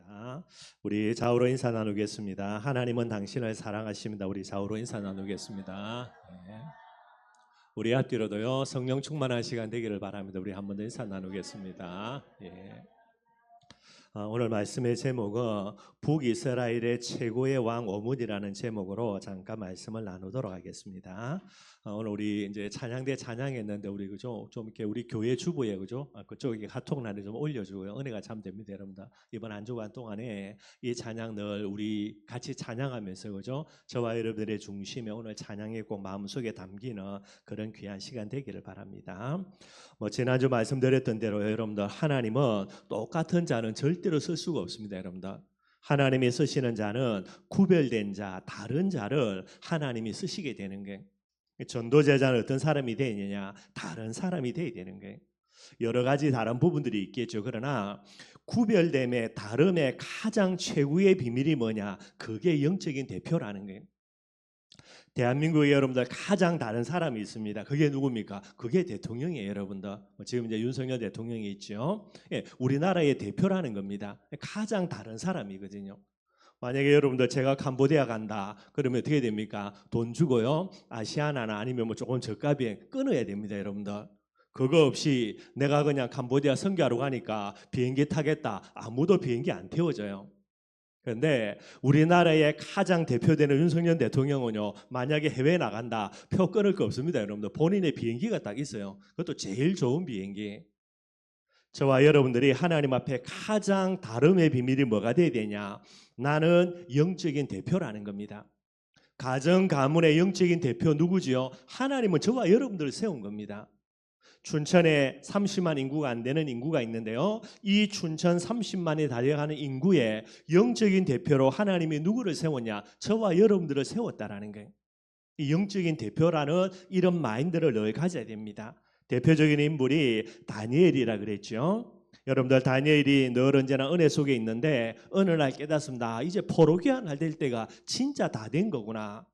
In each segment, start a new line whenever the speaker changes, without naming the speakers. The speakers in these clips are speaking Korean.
자, 우리 좌우로 인사 나누겠습니다. 하나님은 당신을 사랑하십니다. 우리 좌우로 인사 나누겠습니다. 네. 우리 앞뒤로도요 성령 충만한 시간 되기를 바랍니다. 우리 한 번 더 인사 나누겠습니다. 예. 오늘 말씀의 제목은 북이스라엘의 최고의 왕 오므이라는 제목으로 잠깐 말씀을 나누도록 하겠습니다. 오늘 우리 이제 찬양대 찬양했는데 우리 그죠 좀 이렇게 우리 교회 주부에 그죠 그쪽에 카톡란에 좀 올려주고요 은혜가 참 됩니다 여러분들. 이번 한 주간 동안에 이 찬양 늘 우리 같이 찬양하면서 그죠 저와 여러분들의 중심에 오늘 찬양이 꼭 마음속에 담기는 그런 귀한 시간 되기를 바랍니다. 지난주 말씀드렸던 대로 여러분들 하나님은 똑같은 자는 절대로 쓸 수가 없습니다 여러분들. 하나님이 쓰시는 자는 구별된 자, 다른 자를 하나님이 쓰시게 되는 거예요. 전도제자는 어떤 사람이 되느냐? 다른 사람이 되어야 되는 거예요. 여러 가지 다른 부분들이 있겠죠. 그러나 구별됨의 다름의 가장 최고의 비밀이 뭐냐? 그게 영적인 대표라는 거예요. 대한민국에 여러분들 가장 다른 사람이 있습니다. 그게 누굽니까? 그게 대통령이에요 여러분들. 지금 이제 윤석열 대통령이 있죠. 예, 우리나라의 대표라는 겁니다. 가장 다른 사람이거든요. 만약에 여러분들 제가 캄보디아 간다 그러면 어떻게 됩니까? 돈 주고요 아시아나나 아니면 뭐 조금 저가비에 끊어야 됩니다 여러분들. 그거 없이 내가 그냥 캄보디아 선교하러 가니까 비행기 타겠다 아무도 비행기 안 태워줘요. 그런데 우리나라의 가장 대표되는 윤석열 대통령은요 만약에 해외에 나간다 표 끊을 거 없습니다 여러분들. 본인의 비행기가 딱 있어요. 그것도 제일 좋은 비행기. 저와 여러분들이 하나님 앞에 가장 다름의 비밀이 뭐가 돼야 되냐? 나는 영적인 대표라는 겁니다. 가정 가문의 영적인 대표 누구지요? 하나님은 저와 여러분들을 세운 겁니다. 춘천에 30만 인구가 안 되는 인구가 있는데요. 이 춘천 30만에 달려가는 인구의 영적인 대표로 하나님이 누구를 세웠냐? 저와 여러분들을 세웠다라는 거예요. 이 영적인 대표라는 이런 마인드를 늘 가져야 됩니다. 대표적인 인물이 다니엘이라 그랬죠. 여러분들 다니엘이 늘 언제나 은혜 속에 있는데 어느 날 깨닫습니다. 이제 포로기한 될 때가 진짜 다 된 거구나.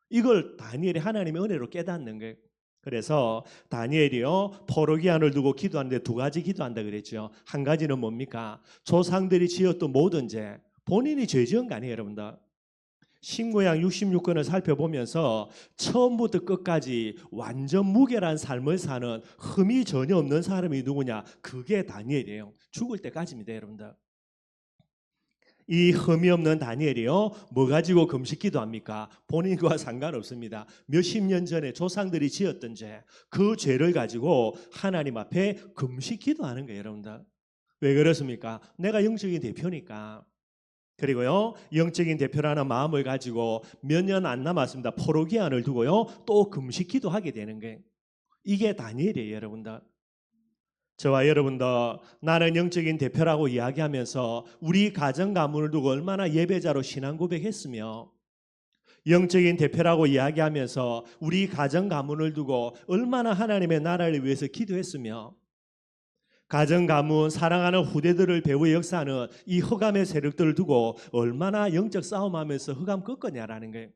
이걸 다니엘이 하나님의 은혜로 깨닫는 거예요. 그래서 다니엘이요 포로기한을 두고 기도하는데 두 가지 기도한다 그랬죠. 한 가지는 뭡니까? 조상들이 지었던 모든 죄, 본인이 죄 지은 거 아니에요 여러분들. 신구약 66권을 살펴보면서 처음부터 끝까지 완전 무결한 삶을 사는 흠이 전혀 없는 사람이 누구냐? 그게 다니엘이에요. 죽을 때까지입니다 여러분들. 이 흠이 없는 다니엘이요 뭐 가지고 금식기도 합니까? 본인과 상관없습니다. 몇십 년 전에 조상들이 지었던 죄, 그 죄를 가지고 하나님 앞에 금식기도 하는 거예요 여러분들. 왜 그렇습니까? 내가 영적인 대표니까. 그리고요 영적인 대표라는 마음을 가지고 몇 년 안 남았습니다. 포로기한을 두고요 또 금식기도 하게 되는 거예요. 이게 다니엘이에요 여러분들. 저와 여러분들 나는 영적인 대표라고 이야기하면서 우리 가정 가문을 두고 얼마나 예배자로 신앙 고백했으며 영적인 대표라고 이야기하면서 우리 가정 가문을 두고 얼마나 하나님의 나라를 위해서 기도했으며 가정 가문 사랑하는 후대들을 배우의 역사하는 이 흑암의 세력들을 두고 얼마나 영적 싸움하면서 흑암 꺾었냐라는 거예요.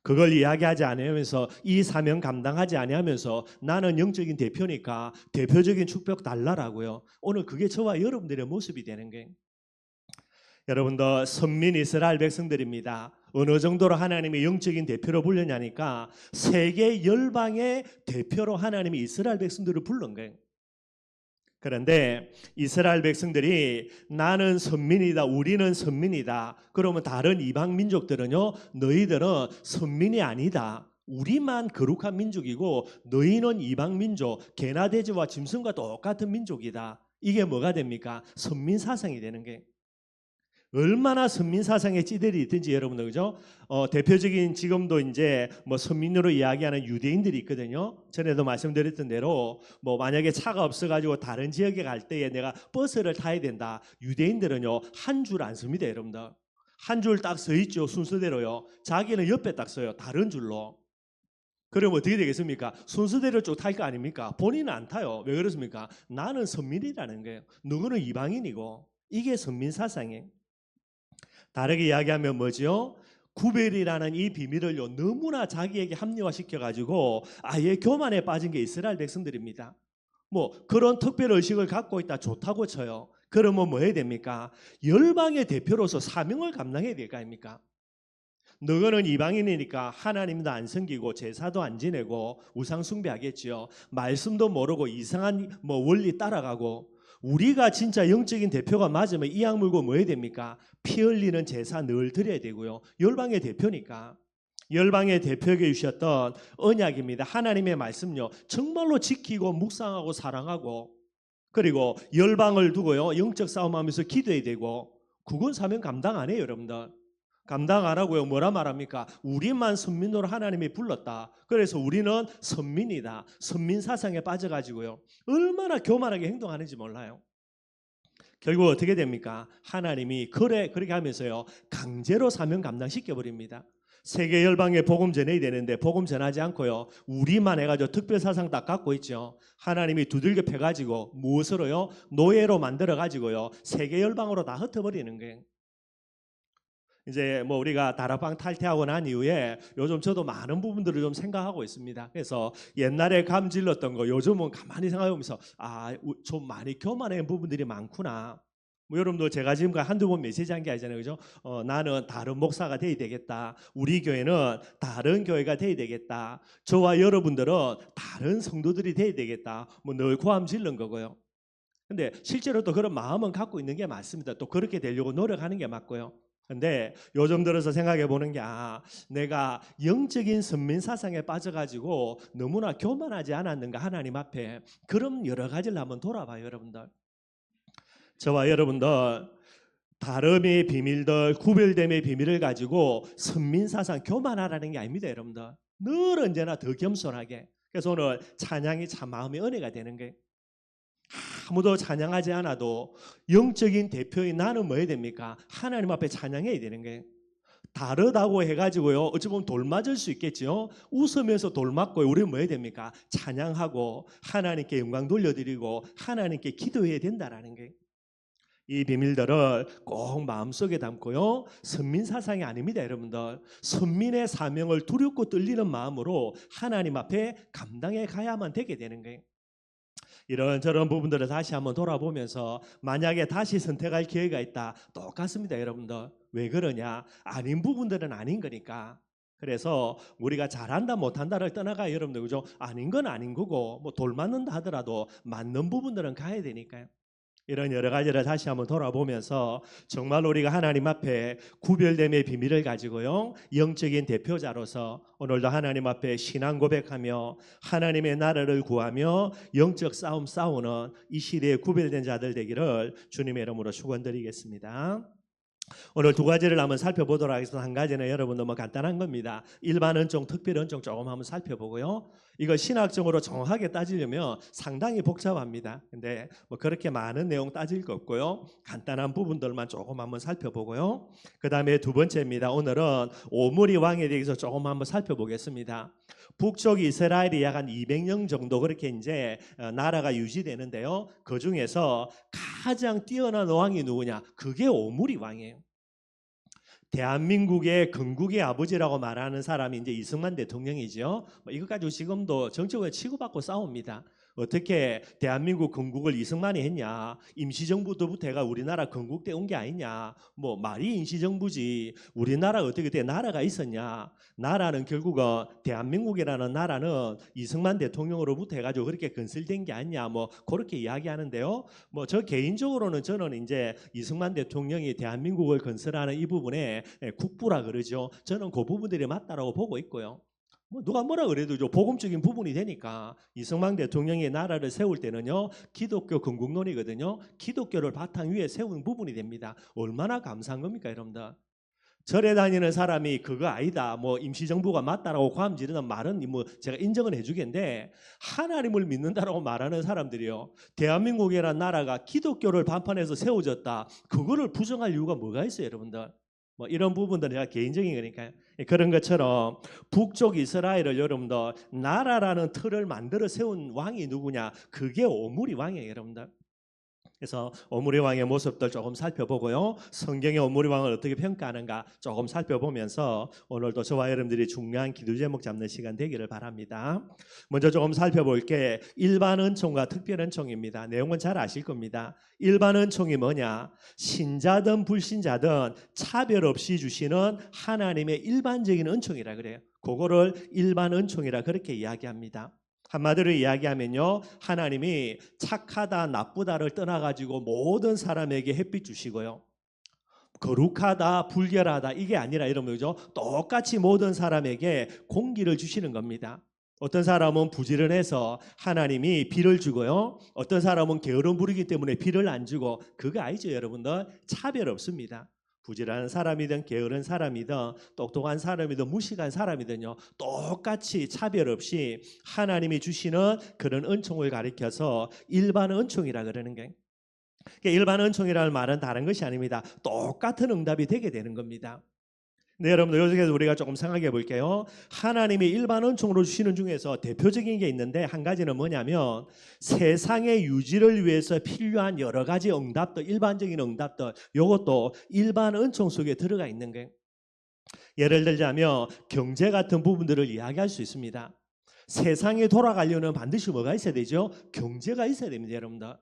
그걸 이야기하지 않으면서 이 사명 감당하지 아니하면서 나는 영적인 대표니까 대표적인 축복 달라라고요. 오늘 그게 저와 여러분들의 모습이 되는 거예요. 여러분들 선민 이스라엘 백성들입니다. 어느 정도로 하나님이 영적인 대표로 불렀냐니까 세계 열방의 대표로 하나님이 이스라엘 백성들을 부른 거예요. 그런데 이스라엘 백성들이 나는 선민이다, 우리는 선민이다. 그러면 다른 이방 민족들은요, 너희들은 선민이 아니다. 우리만 거룩한 민족이고 너희는 이방 민족, 개나 돼지와 짐승과 똑같은 민족이다. 이게 뭐가 됩니까? 선민 사상이 되는 게. 얼마나 선민 사상의 찌들이 있든지 여러분들 그죠? 대표적인 지금도 이제 뭐 선민으로 이야기하는 유대인들이 있거든요. 전에도 말씀드렸던 대로 뭐 만약에 차가 없어가지고 다른 지역에 갈 때에 내가 버스를 타야 된다. 유대인들은요 한 줄 안 섭니다 여러분들. 한 줄 딱 서 있죠 순서대로요. 자기는 옆에 딱 서요 다른 줄로. 그럼 어떻게 되겠습니까? 순서대로 쭉 탈 거 아닙니까? 본인은 안 타요. 왜 그렇습니까? 나는 선민이라는 거예요. 누구는 이방인이고 이게 선민 사상이에요. 다르게 이야기하면 뭐죠? 구별이라는 이 비밀을요 너무나 자기에게 합리화시켜가지고 아예 교만에 빠진 게 이스라엘 백성들입니다. 뭐 그런 특별 의식을 갖고 있다 좋다고 쳐요. 그러면 뭐 해야 됩니까? 열방의 대표로서 사명을 감당해야 될 거 아닙니까? 너희는 이방인이니까 하나님도 안 섬기고 제사도 안 지내고 우상 숭배하겠지요. 말씀도 모르고 이상한 뭐 원리 따라가고, 우리가 진짜 영적인 대표가 맞으면 이 약 물고 뭐 해야 됩니까? 피 흘리는 제사 늘 드려야 되고요. 열방의 대표니까. 열방의 대표에게 주셨던 언약입니다. 하나님의 말씀요, 정말로 지키고 묵상하고 사랑하고, 그리고 열방을 두고요 영적 싸움하면서 기도해야 되고, 그건 사명 감당 안 해요. 여러분들 감당 안 하고요 뭐라 말합니까? 우리만 선민으로 하나님이 불렀다, 그래서 우리는 선민이다, 선민 사상에 빠져가지고요 얼마나 교만하게 행동하는지 몰라요. 결국 어떻게 됩니까? 하나님이 그렇게 하면서요 강제로 사명 감당시켜 버립니다. 세계 열방에 복음 전해야 되는데 복음 전하지 않고요 우리만 해가지고 특별 사상 딱 갖고 있죠. 하나님이 두들겨 패가지고 무엇으로요? 노예로 만들어가지고요 세계 열방으로 다 흩어버리는 거예요. 이제 뭐 우리가 다락방 탈퇴하고 난 이후에 요즘 저도 많은 부분들을 좀 생각하고 있습니다. 그래서 옛날에 감질렀던 거 요즘은 가만히 생각해보면서 좀 많이 교만한 부분들이 많구나. 뭐 여러분도 제가 지금까지 한두 번 메시지한 게 아니잖아요, 그죠? 나는 다른 목사가 돼야 되겠다. 우리 교회는 다른 교회가 돼야 되겠다. 저와 여러분들은 다른 성도들이 돼야 되겠다. 뭐 늘 고함 질른 거고요. 근데 실제로 또 그런 마음은 갖고 있는 게 맞습니다. 또 그렇게 되려고 노력하는 게 맞고요. 근데 요즘 들어서 생각해 보는 게 내가 영적인 선민 사상에 빠져가지고 너무나 교만하지 않았는가 하나님 앞에. 그럼 여러 가지를 한번 돌아봐요. 여러분들, 저와 여러분들 다름의 비밀들, 구별됨의 비밀을 가지고 선민 사상 교만하라는 게 아닙니다. 여러분들 늘 언제나 더 겸손하게. 그래서 오늘 찬양이 참 마음의 은혜가 되는 거예요. 아무도 찬양하지 않아도 영적인 대표인 나는 뭐 해야 됩니까? 하나님 앞에 찬양해야 되는 거예요. 다르다고 해가지고요 어찌 보면 돌 맞을 수 있겠죠. 웃으면서 돌 맞고 우리는 뭐 해야 됩니까? 찬양하고 하나님께 영광 돌려드리고 하나님께 기도해야 된다라는 거예요. 이 비밀들을 꼭 마음속에 담고요 선민 사상이 아닙니다. 여러분들 선민의 사명을 두렵고 떨리는 마음으로 하나님 앞에 감당해 가야만 되게 되는 거예요. 이런저런 부분들을 다시 한번 돌아보면서 만약에 다시 선택할 기회가 있다, 똑같습니다. 여러분들 왜 그러냐? 아닌 부분들은 아닌 거니까. 그래서 우리가 잘한다 못한다를 떠나가 여러분들, 그죠? 아닌 건 아닌 거고 뭐 돌 맞는다 하더라도 맞는 부분들은 가야 되니까요. 이런 여러 가지를 다시 한번 돌아보면서 정말 우리가 하나님 앞에 구별됨의 비밀을 가지고요 영적인 대표자로서 오늘도 하나님 앞에 신앙 고백하며 하나님의 나라를 구하며 영적 싸움 싸우는 이 시대에 구별된 자들 되기를 주님의 이름으로 축원드리겠습니다. 오늘 두 가지를 한번 살펴보도록 하겠습니다. 한 가지는 여러분들 뭐 간단한 겁니다. 일반 은총, 특별 은총 조금 한번 살펴보고요. 이거 신학적으로 정확하게 따지려면 상당히 복잡합니다. 근데 뭐 그렇게 많은 내용 따질 거 없고요. 간단한 부분들만 조금 한번 살펴보고요. 그 다음에 두 번째입니다. 오늘은 오므리 왕에 대해서 조금 한번 살펴보겠습니다. 북쪽 이스라엘이 약 한 200년 정도 그렇게 이제 나라가 유지되는데요. 그 중에서 가장 뛰어난 왕이 누구냐? 그게 오므리 왕이에요. 대한민국의 건국의 아버지라고 말하는 사람이 이제 이승만 대통령이죠. 이것 가지고 지금도 정책을 치고받고 싸웁니다. 어떻게 대한민국 건국을 이승만이 했냐? 임시정부 때부터 해가 우리나라 건국돼 온 게 아니냐? 뭐 말이 임시정부지. 우리나라 어떻게 그때 나라가 있었냐? 나라는 결국은 대한민국이라는 나라는 이승만 대통령으로부터 해가지고 그렇게 건설된 게 아니냐? 뭐 그렇게 이야기하는데요. 뭐 저 개인적으로는 저는 이제 이승만 대통령이 대한민국을 건설하는 이 부분에 국부라 그러죠. 저는 그 부분들이 맞다라고 보고 있고요. 뭐 누가 뭐라 그래도 복음적인 부분이 되니까 이승만 대통령이 나라를 세울 때는요 기독교 건국론이거든요. 기독교를 바탕 위에 세운 부분이 됩니다. 얼마나 감사한 겁니까 여러분들. 절에 다니는 사람이 그거 아니다 뭐 임시정부가 맞다라고 고함지르는 말은 뭐 제가 인정은 해주겠는데, 하나님을 믿는다라고 말하는 사람들이요 대한민국이라는 나라가 기독교를 반판해서 세워졌다, 그거를 부정할 이유가 뭐가 있어요 여러분들. 뭐 이런 부분들은 제가 개인적인 거니까요. 그런 것처럼 북쪽 이스라엘을 여러분들 나라라는 틀을 만들어 세운 왕이 누구냐? 그게 오므리 왕이에요 여러분들. 그래서 오므리 왕의 모습들 조금 살펴보고요. 성경의 오므리 왕을 어떻게 평가하는가 조금 살펴보면서 오늘도 저와 여러분들이 중요한 기도 제목 잡는 시간 되기를 바랍니다. 먼저 조금 살펴볼 게 일반 은총과 특별 은총입니다. 내용은 잘 아실 겁니다. 일반 은총이 뭐냐? 신자든 불신자든 차별 없이 주시는 하나님의 일반적인 은총이라 그래요. 그거를 일반 은총이라 그렇게 이야기합니다. 한마디로 이야기하면요, 하나님이 착하다 나쁘다를 떠나가지고 모든 사람에게 햇빛 주시고요, 거룩하다 불결하다 이게 아니라 이런 거죠. 똑같이 모든 사람에게 공기를 주시는 겁니다. 어떤 사람은 부지런해서 하나님이 비를 주고요, 어떤 사람은 게으름 부리기 때문에 비를 안 주고, 그거 아니죠 여러분들. 차별 없습니다. 부지런한 사람이든 게으른 사람이든 똑똑한 사람이든 무식한 사람이든요, 똑같이 차별 없이 하나님이 주시는 그런 은총을 가리켜서 일반 은총이라 그러는 게, 일반 은총이라는 말은 다른 것이 아닙니다. 똑같은 응답이 되게 되는 겁니다. 네, 여러분들 여기서 우리가 조금 생각해 볼게요. 하나님이 일반 은총으로 주시는 중에서 대표적인 게 있는데, 한 가지는 뭐냐면 세상의 유지를 위해서 필요한 여러 가지 응답들, 일반적인 응답들, 이것도 일반 은총 속에 들어가 있는 거예요. 예를 들자면 경제 같은 부분들을 이야기할 수 있습니다. 세상에 돌아가려면 반드시 뭐가 있어야 되죠? 경제가 있어야 됩니다, 여러분들.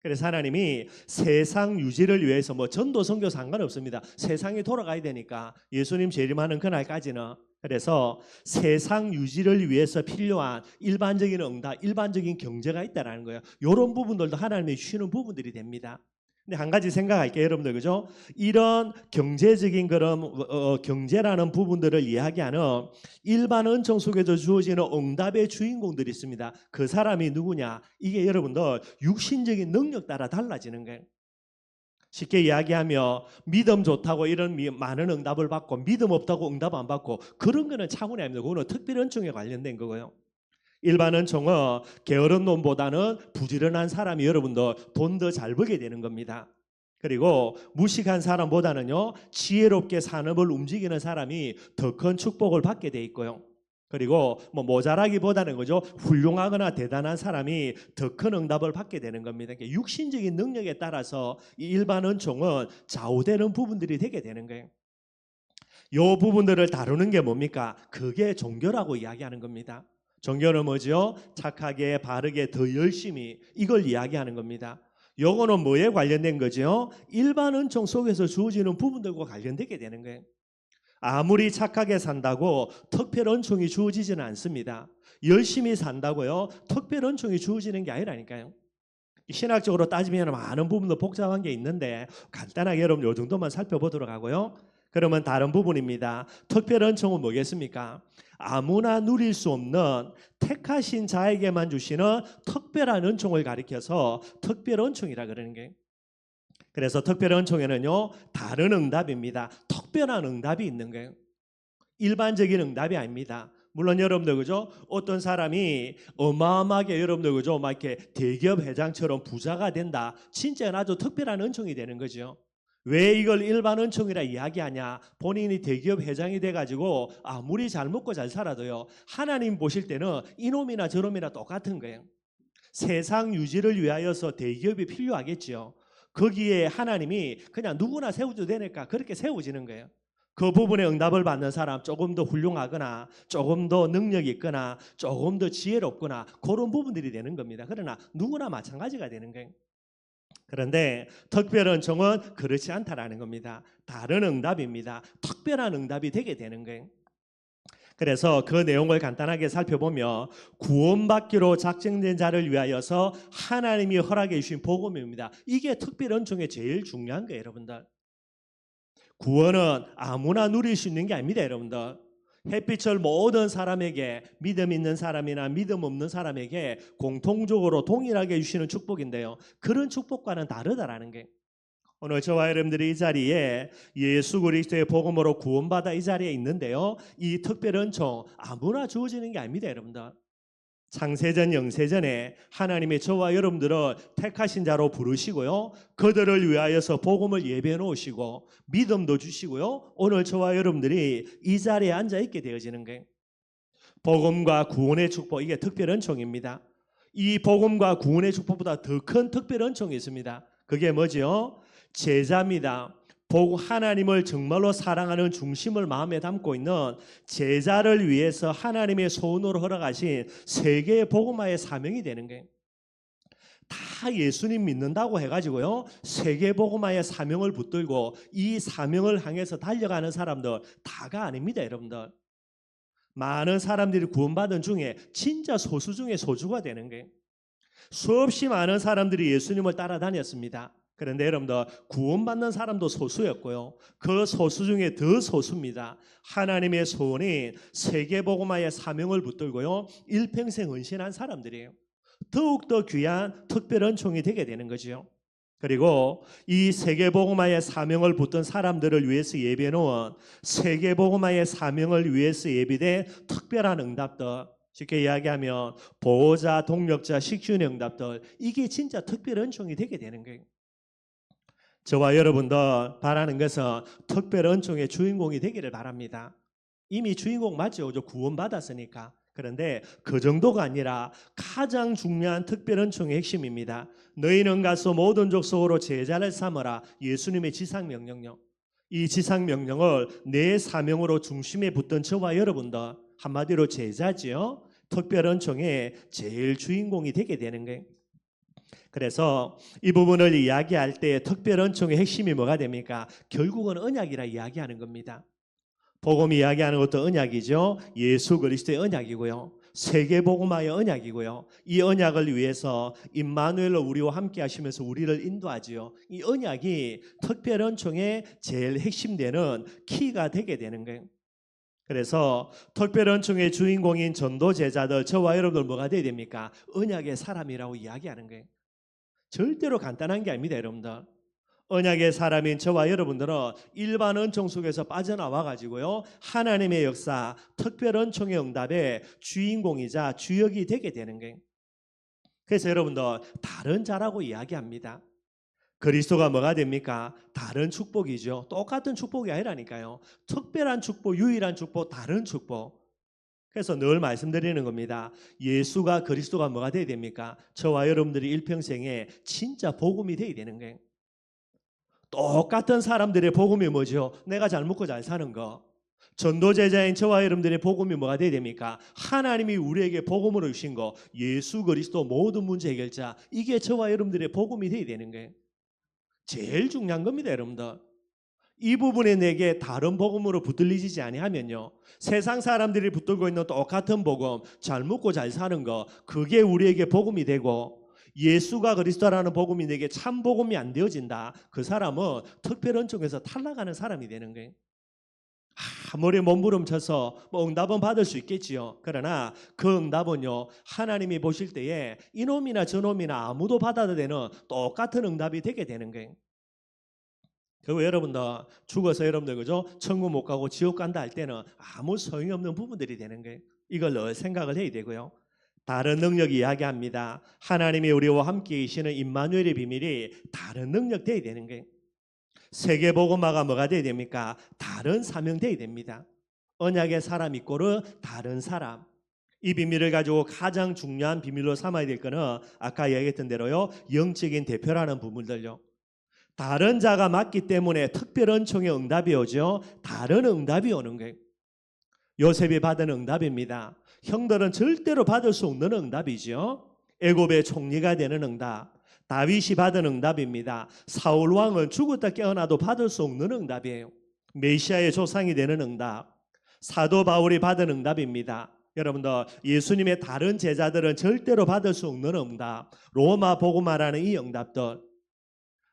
그래서 하나님이 세상 유지를 위해서 전도 선교 상관없습니다. 세상이 돌아가야 되니까 예수님 재림하는 그날까지는. 그래서 세상 유지를 위해서 필요한 일반적인 응답, 일반적인 경제가 있다라는 거예요. 이런 부분들도 하나님이 주시는 부분들이 됩니다. 근데 한 가지 생각할게요, 여러분들, 그죠? 이런 경제적인 그런 경제라는 부분들을 이야기하는 일반 은총 속에서 주어지는 응답의 주인공들이 있습니다. 그 사람이 누구냐? 이게 여러분들 육신적인 능력 따라 달라지는 거예요. 쉽게 이야기하며 믿음 좋다고 이런 많은 응답을 받고, 믿음 없다고 응답 안 받고, 그런 거는 차원이 아닙니다. 그거는 특별 은총에 관련된 거고요. 일반 은총은 게으른 놈보다는 부지런한 사람이 여러분들 돈 더 잘 벌게 되는 겁니다. 그리고 무식한 사람보다는요, 지혜롭게 산업을 움직이는 사람이 더 큰 축복을 받게 돼 있고요. 그리고 모자라기보다는 그죠, 훌륭하거나 대단한 사람이 더 큰 응답을 받게 되는 겁니다. 육신적인 능력에 따라서 이 일반 은총은 좌우되는 부분들이 되게 되는 거예요. 이 부분들을 다루는 게 뭡니까? 그게 종교라고 이야기하는 겁니다. 종교는 뭐죠? 착하게, 바르게, 더 열심히, 이걸 이야기하는 겁니다. 요거는 뭐에 관련된 거죠? 일반 은총 속에서 주어지는 부분들과 관련되게 되는 거예요. 아무리 착하게 산다고 특별 은총이 주어지지는 않습니다. 열심히 산다고요, 특별 은총이 주어지는 게 아니라니까요. 신학적으로 따지면 많은 부분도 복잡한 게 있는데 간단하게 여러분 요 정도만 살펴보도록 하고요. 그러면 다른 부분입니다. 특별 은총은 뭐겠습니까? 아무나 누릴 수 없는 택하신 자에게만 주시는 특별한 은총을 가리켜서 특별 은총이라 그러는 게. 그래서 특별 은총에는요, 다른 응답입니다. 특별한 응답이 있는 거예요. 일반적인 응답이 아닙니다. 물론 여러분들 그죠? 어떤 사람이 어마어마하게 여러분들 그죠? 막 이렇게 대기업 회장처럼 부자가 된다. 진짜 아주 특별한 은총이 되는 거죠. 왜 이걸 일반 은총이라 이야기하냐? 본인이 대기업 회장이 돼가지고 아무리 잘 먹고 잘 살아도요, 하나님 보실 때는 이놈이나 저놈이나 똑같은 거예요. 세상 유지를 위하여서 대기업이 필요하겠죠. 거기에 하나님이 그냥 누구나 세워도 되니까 그렇게 세워지는 거예요. 그 부분에 응답을 받는 사람, 조금 더 훌륭하거나 조금 더 능력이 있거나 조금 더 지혜롭거나 그런 부분들이 되는 겁니다. 그러나 누구나 마찬가지가 되는 거예요. 그런데 특별 은총은 그렇지 않다라는 겁니다. 다른 응답입니다. 특별한 응답이 되게 되는 거예요. 그래서 그 내용을 간단하게 살펴보면 구원받기로 작정된 자를 위하여서 하나님이 허락해 주신 복음입니다. 이게 특별 은총의 제일 중요한 거예요, 여러분들. 구원은 아무나 누릴 수 있는 게 아닙니다, 여러분들. 햇빛을 모든 사람에게, 믿음 있는 사람이나 믿음 없는 사람에게 공통적으로 동일하게 주시는 축복인데요, 그런 축복과는 다르다라는 게. 오늘 저와 여러분들이 이 자리에 예수 그리스도의 복음으로 구원받아 이 자리에 있는데요, 이 특별 은총 아무나 주어지는 게 아닙니다, 여러분들. 창세전 영세전에 하나님의 저와 여러분들을 택하신 자로 부르시고요, 그들을 위하여서 복음을 예배해 놓으시고 믿음도 주시고요, 오늘 저와 여러분들이 이 자리에 앉아 있게 되어지는 거예요. 복음과 구원의 축복, 이게 특별 은총입니다. 이 복음과 구원의 축복보다 더 큰 특별 은총이 있습니다. 그게 뭐지요? 제자입니다. 하나님을 정말로 사랑하는 중심을 마음에 담고 있는 제자를 위해서 하나님의 소원으로 허락하신 세계의 복음화의 사명이 되는 거예요. 다 예수님 믿는다고 해가지고요, 세계 복음화의 사명을 붙들고 이 사명을 향해서 달려가는 사람들 다가 아닙니다, 여러분들. 많은 사람들이 구원받은 중에 진짜 소수 중에 소수가 되는 거예요. 수없이 많은 사람들이 예수님을 따라다녔습니다. 그런데 여러분들, 구원받는 사람도 소수였고요, 그 소수 중에 더 소수입니다. 하나님의 소원인 세계복음화의 사명을 붙들고요, 일평생 헌신한 사람들이에요. 더욱더 귀한 특별한 종이 되게 되는 거죠. 그리고 이 세계복음화의 사명을 붙든 사람들을 위해서 예비해놓은 세계복음화의 사명을 위해서 예비된 특별한 응답들, 쉽게 이야기하면 보호자, 동력자, 식주인의 응답들, 이게 진짜 특별한 종이 되게 되는 거예요. 저와 여러분들 바라는 것은 특별한 종의 주인공이 되기를 바랍니다. 이미 주인공 맞죠? 구원받았으니까. 그런데 그 정도가 아니라 가장 중요한 특별한 종의 핵심입니다. 너희는 가서 모든 족속으로 제자를 삼으라. 예수님의 지상명령요. 이 지상명령을 내 사명으로 중심에 붙던 저와 여러분들, 한마디로 제자지요, 특별한 종의 제일 주인공이 되게 되는 거예요. 그래서 이 부분을 이야기할 때 특별한 종의 핵심이 뭐가 됩니까? 결국은 언약이라 이야기하는 겁니다. 복음 이야기하는 것도 언약이죠. 예수 그리스도의 언약이고요, 세계복음화의 언약이고요, 이 언약을 위해서 임마누엘로 우리와 함께 하시면서 우리를 인도하지요. 이 언약이 특별한 종의 제일 핵심되는 키가 되게 되는 거예요. 그래서 특별한 종의 주인공인 전도 제자들, 저와 여러분들 뭐가 돼야 됩니까? 언약의 사람이라고 이야기하는 거예요. 절대로 간단한 게 아닙니다, 여러분들. 언약의 사람인 저와 여러분들은 일반 은총 속에서 빠져나와 가지고요, 하나님의 역사, 특별한 총의 응답의 주인공이자 주역이 되게 되는 거예요. 그래서 여러분들 다른 자라고 이야기합니다. 그리스도가 뭐가 됩니까? 다른 축복이죠. 똑같은 축복이 아니라니까요. 특별한 축복, 유일한 축복, 다른 축복. 그래서 늘 말씀드리는 겁니다. 예수가 그리스도가 뭐가 돼야 됩니까? 저와 여러분들이 일평생에 진짜 복음이 돼야 되는 거예요. 똑같은 사람들의 복음이 뭐죠? 내가 잘 먹고 잘 사는 거. 전도제자인 저와 여러분들의 복음이 뭐가 돼야 됩니까? 하나님이 우리에게 복음으로 주신 거, 예수 그리스도 모든 문제 해결자, 이게 저와 여러분들의 복음이 돼야 되는 거예요. 제일 중요한 겁니다, 여러분들. 이 부분에 내게 다른 복음으로 붙들리지 아니하면요, 세상 사람들이 붙들고 있는 똑같은 복음, 잘 먹고 잘 사는 거, 그게 우리에게 복음이 되고, 예수가 그리스도라는 복음이 내게 참 복음이 안 되어진다, 그 사람은 특별한 쪽에서 탈락하는 사람이 되는 거예요. 아무리 몸부림쳐서 응답은 받을 수 있겠지요. 그러나 그 응답은요, 하나님이 보실 때에 이놈이나 저놈이나 아무도 받아도 되는 똑같은 응답이 되게 되는 거예요. 그리고 여러분들 죽어서 여러분들 그죠? 천국 못 가고 지옥 간다 할 때는 아무 소용이 없는 부분들이 되는 거예요. 이걸 늘 생각을 해야 되고요. 다른 능력이 이야기합니다. 하나님이 우리와 함께 계시는 임마누엘의 비밀이 다른 능력 되어야 되는 거예요. 세계복음화가 뭐가 되어야 됩니까? 다른 사명 되어야 됩니다. 언약의 사람 이꼬르 다른 사람. 이 비밀을 가지고 가장 중요한 비밀로 삼아야 될 거는 아까 이야기했던 대로요, 영적인 대표라는 부분들요. 다른 자가 맞기 때문에 특별한 총의 응답이 오죠. 다른 응답이 오는 거예요. 요셉이 받은 응답입니다. 형들은 절대로 받을 수 없는 응답이죠. 애굽의 총리가 되는 응답. 다윗이 받은 응답입니다. 사울 왕은 죽었다 깨어나도 받을 수 없는 응답이에요. 메시아의 조상이 되는 응답. 사도 바울이 받은 응답입니다. 여러분들, 예수님의 다른 제자들은 절대로 받을 수 없는 응답. 로마 복음화라는 이 응답들.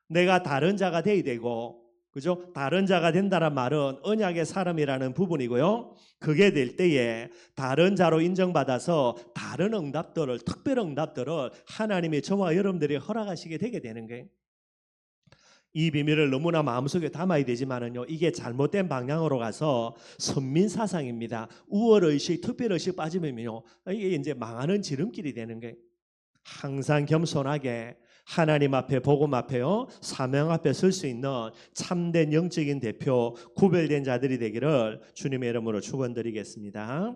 내가 다른 자가 돼야 되고, 그죠? 다른 자가 된다는 말은 언약의 사람이라는 부분이고요. 그게 될 때에 다른 자로 인정받아서 다른 응답들을, 특별 응답들을 하나님이 저와 여러분들이 허락하시게 되게 되는 거예요. 이 비밀을 너무나 마음속에 담아야 되지만은요, 이게 잘못된 방향으로 가서 선민사상입니다. 우월의식, 특별의식 빠지면요, 이게 이제 망하는 지름길이 되는 거예요. 항상 겸손하게 하나님 앞에, 복음 앞에요, 사명 앞에 설 수 있는 참된 영적인 대표, 구별된 자들이 되기를 주님의 이름으로 축원드리겠습니다.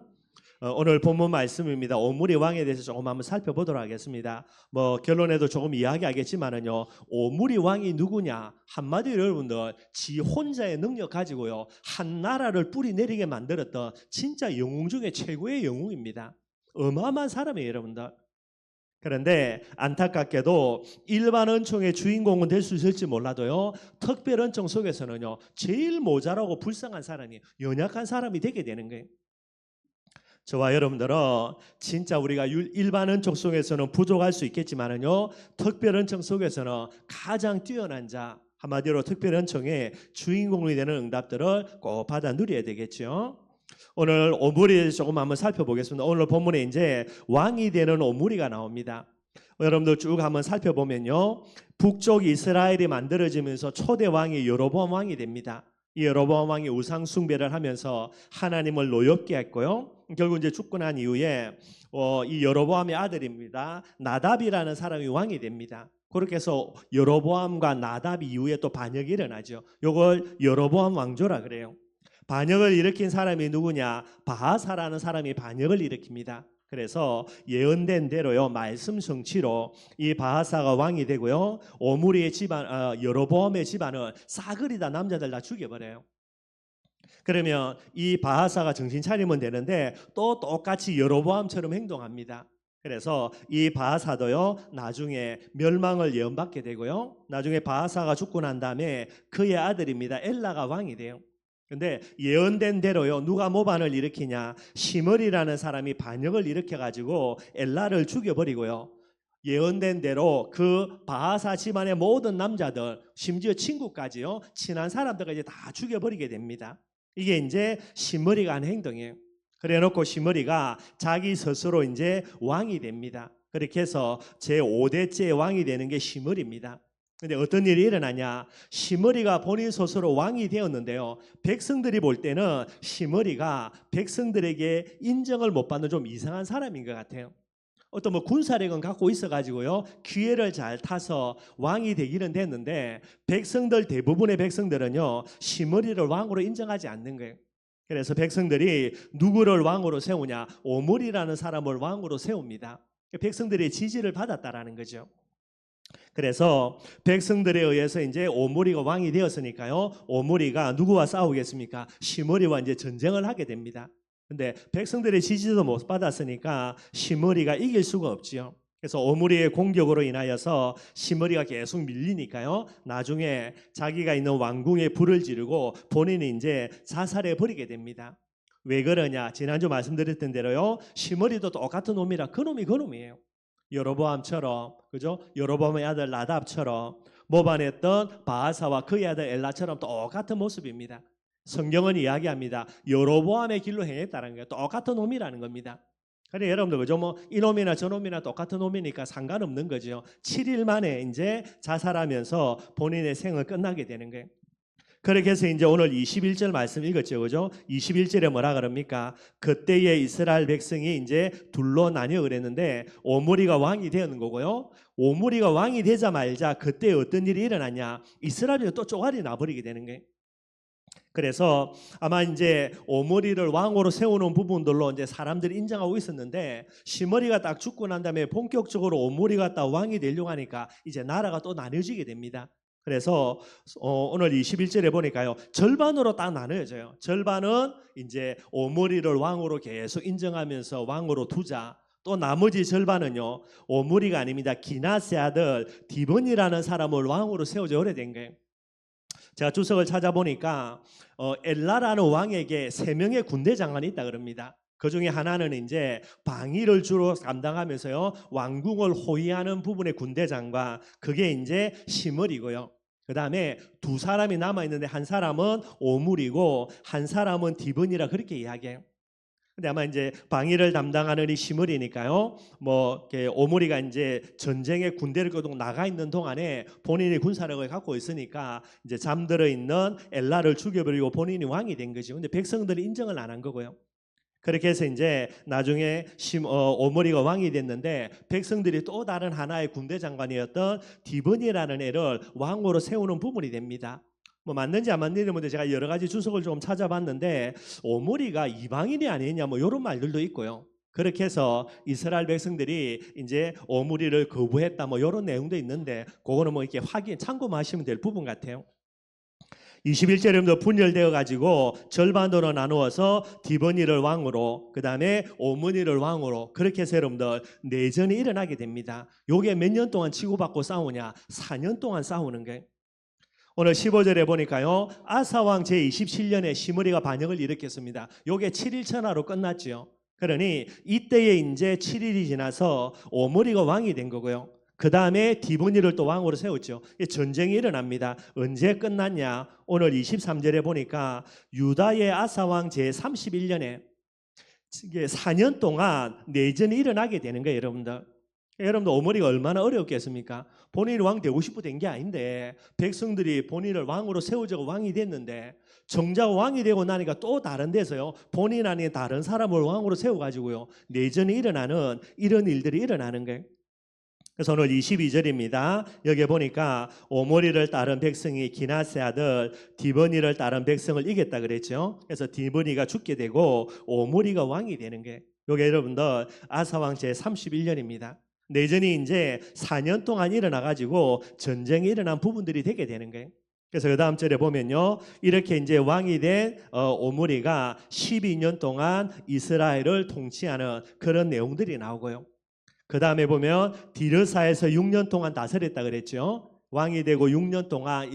오늘 본문 말씀입니다. 오므리 왕에 대해서 조금 한번 살펴보도록 하겠습니다. 뭐 결론에도 조금 이야기하겠지만은요, 오므리 왕이 누구냐? 한마디로 여러분들 지 혼자의 능력 가지고요 한 나라를 뿌리 내리게 만들었던 진짜 영웅 중에 최고의 영웅입니다. 어마어마한 사람이에요, 여러분들. 그런데 안타깝게도 일반 은총의 주인공은 될 수 있을지 몰라도요, 특별 은총 속에서는요 제일 모자라고 불쌍한 사람이, 연약한 사람이 되게 되는 거예요. 저와 여러분들은 진짜 우리가 일반 은총 속에서는 부족할 수 있겠지만은요, 특별 은총 속에서는 가장 뛰어난 자, 한마디로 특별 은총의 주인공이 되는 응답들을 꼭 받아 누려야 되겠죠. 오늘 오므리를 조금 한번 살펴보겠습니다. 오늘 본문에 이제 왕이 되는 오므리가 나옵니다. 여러분들 쭉 한번 살펴보면요, 북쪽 이스라엘이 만들어지면서 초대 왕이 여로보암 왕이 됩니다. 이 여로보암 왕이 우상 숭배를 하면서 하나님을 노엽게 했고요. 결국 이제 죽고 난 이후에 이 여로보암의 아들입니다, 나답이라는 사람이 왕이 됩니다. 그렇게 해서 여로보암과 나답 이후에 또 반역이 일어나죠. 이걸 여로보암 왕조라 그래요. 반역을 일으킨 사람이 누구냐? 바하사라는 사람이 반역을 일으킵니다. 그래서 예언된 대로요, 말씀 성취로 이 바하사가 왕이 되고요, 오므리의 집안, 여로보암의 집안을 싸그리 다 남자들 다 죽여버려요. 그러면 이 바하사가 정신 차리면 되는데 또 똑같이 여로보암처럼 행동합니다. 그래서 이 바하사도요 나중에 멸망을 예언받게 되고요, 나중에 바하사가 죽고 난 다음에 그의 아들입니다, 엘라가 왕이 돼요. 근데 예언된 대로요, 누가 모반을 일으키냐? 시므리라는 사람이 반역을 일으켜가지고 엘라를 죽여버리고요, 예언된 대로 그 바하사 집안의 모든 남자들, 심지어 친구까지요, 친한 사람들까지 다 죽여버리게 됩니다. 이게 이제 시므리가 한 행동이에요. 그래놓고 시므리가 자기 스스로 이제 왕이 됩니다. 그렇게 해서 제5대째 왕이 되는 게 시므리입니다. 근데 어떤 일이 일어나냐? 시므리가 본인 스스로 왕이 되었는데요, 백성들이 볼 때는 시므리가 백성들에게 인정을 못 받는 좀 이상한 사람인 것 같아요. 어떤 뭐 군사력은 갖고 있어가지고요 기회를 잘 타서 왕이 되기는 됐는데, 백성들 대부분의 백성들은요 시므리를 왕으로 인정하지 않는 거예요. 그래서 백성들이 누구를 왕으로 세우냐? 오므리라는 사람을 왕으로 세웁니다. 백성들의 지지를 받았다라는 거죠. 그래서 백성들에 의해서 이제 오므리가 왕이 되었으니까요, 오므리가 누구와 싸우겠습니까? 시므리와 이제 전쟁을 하게 됩니다. 근데 백성들의 지지도 못 받았으니까 시므리가 이길 수가 없지요. 그래서 오므리의 공격으로 인하여서 시므리가 계속 밀리니까요, 나중에 자기가 있는 왕궁에 불을 지르고 본인이 이제 자살해 버리게 됩니다. 왜 그러냐? 지난주 말씀드렸던 대로요, 시므리도 똑같은 놈이라 그 놈이에요. 여로보암처럼, 그죠? 여로보암의 아들 나답처럼 모반했던 바하사와 그의 아들 엘라처럼 똑같은 모습입니다. 성경은 이야기합니다. 여로보암의 길로 행했다는 거예요. 똑같은 놈이라는 겁니다. 그래 여러분들, 그죠? 뭐 이놈이나 저놈이나 똑같은 놈이니까 상관없는 거죠. 7일 만에 이제 자살하면서 본인의 생을 끝나게 되는 거예요. 그렇게 해서 이제 오늘 21절 말씀 읽었죠, 그죠? 21절에 뭐라 그럽니까? 그때의 이스라엘 백성이 이제 둘로 나뉘어 그랬는데, 오므리가 왕이 되는 거고요, 오므리가 왕이 되자마자 그때 어떤 일이 일어났냐? 이스라엘이 또 쪼가리 나버리게 되는 거예요. 그래서 아마 이제 오므리를 왕으로 세우는 부분들로 이제 사람들이 인정하고 있었는데, 시므리가 딱 죽고 난 다음에 본격적으로 오므리가 딱 왕이 되려고 하니까 이제 나라가 또 나뉘어지게 됩니다. 그래서 오늘 21절에 보니까요, 절반으로 딱 나눠져요. 절반은 이제 오므리를 왕으로 계속 인정하면서 왕으로 두자. 또 나머지 절반은요, 오므리가 아닙니다, 기나스의 아들 디본이라는 사람을 왕으로 세우자 오래된 거예요. 제가 주석을 찾아보니까 엘라라는 왕에게 3명의 군대 장관이 있다 그럽니다. 그 중에 하나는 이제 방위를 주로 감당하면서요 왕궁을 호위하는 부분의 군대 장관, 그게 이제 시므리고요. 그 다음에 2사람이 남아 있는데 한 사람은 오므리고 한 사람은 디본이라 그렇게 이야기해요. 근데 아마 이제 방위를 담당하는 이 시므리니까요, 뭐 오므리가 이제 전쟁에 군대를 끌고 나가 있는 동안에 본인이 군사력을 갖고 있으니까 이제 잠들어 있는 엘라를 죽여버리고 본인이 왕이 된 거죠. 근데 백성들이 인정을 안 한 거고요. 그렇게 해서 이제 나중에 오므리가 왕이 됐는데, 백성들이 또 다른 하나의 군대 장관이었던 디본이라는 애를 왕으로 세우는 부분이 됩니다. 뭐 맞는지 안 맞는지 모르는데 제가 여러 가지 주석을 좀 찾아봤는데 오므리가 이방인이 아니냐 뭐 이런 말들도 있고요. 그렇게 해서 이스라엘 백성들이 이제 오므리를 거부했다 뭐 이런 내용도 있는데 그거는 뭐 이렇게 확인 참고하시면 될 부분 같아요. 21절에도 분열되어 가지고 절반으로 나누어서 디버니를 왕으로 그다음에 오므니를 왕으로 그렇게 해서 여러분들 내전이 일어나게 됩니다. 요게 몇 년 동안 치고받고 싸우냐? 4년 동안 싸우는 거예요. 오늘 15절에 보니까요. 아사 왕 제27년에 시므리가 반역을 일으켰습니다. 요게 7일 천하로 끝났죠. 그러니 이때에 이제 7일이 지나서 오므리가 왕이 된 거고요. 그 다음에 디브니를 또 왕으로 세웠죠. 전쟁이 일어납니다. 언제 끝났냐? 오늘 23절에 보니까 유다의 아사 왕 제31년에 4년 동안 내전이 일어나게 되는 거예요, 여러분들. 여러분들 오므리가 얼마나 어려웠겠습니까? 본인이 왕 되고 싶어 된 게 아닌데 백성들이 본인을 왕으로 세우자고 왕이 됐는데 정작 왕이 되고 나니까 또 다른 데서요 본인 아닌 다른 사람을 왕으로 세워가지고요 내전이 일어나는 이런 일들이 일어나는 거예요. 그래서 오늘 22절입니다. 여기 보니까 오므리를 따른 백성이 기나세 아들 디브니를 따른 백성을 이겼다 그랬죠. 그래서 디브니가 죽게 되고 오므리가 왕이 되는 게 여기 여러분들 아사왕 제31년입니다. 내전이 이제 4년 동안 일어나 가지고 전쟁이 일어난 부분들이 되게 되는 거예요. 그래서 그 다음 절에 보면요. 이렇게 이제 왕이 된 오므리가 12년 동안 이스라엘을 통치하는 그런 내용들이 나오고요. 그 다음에 보면 디르사에서 6년 동안 다스렸다 그랬죠. 왕이 되고 6년 동안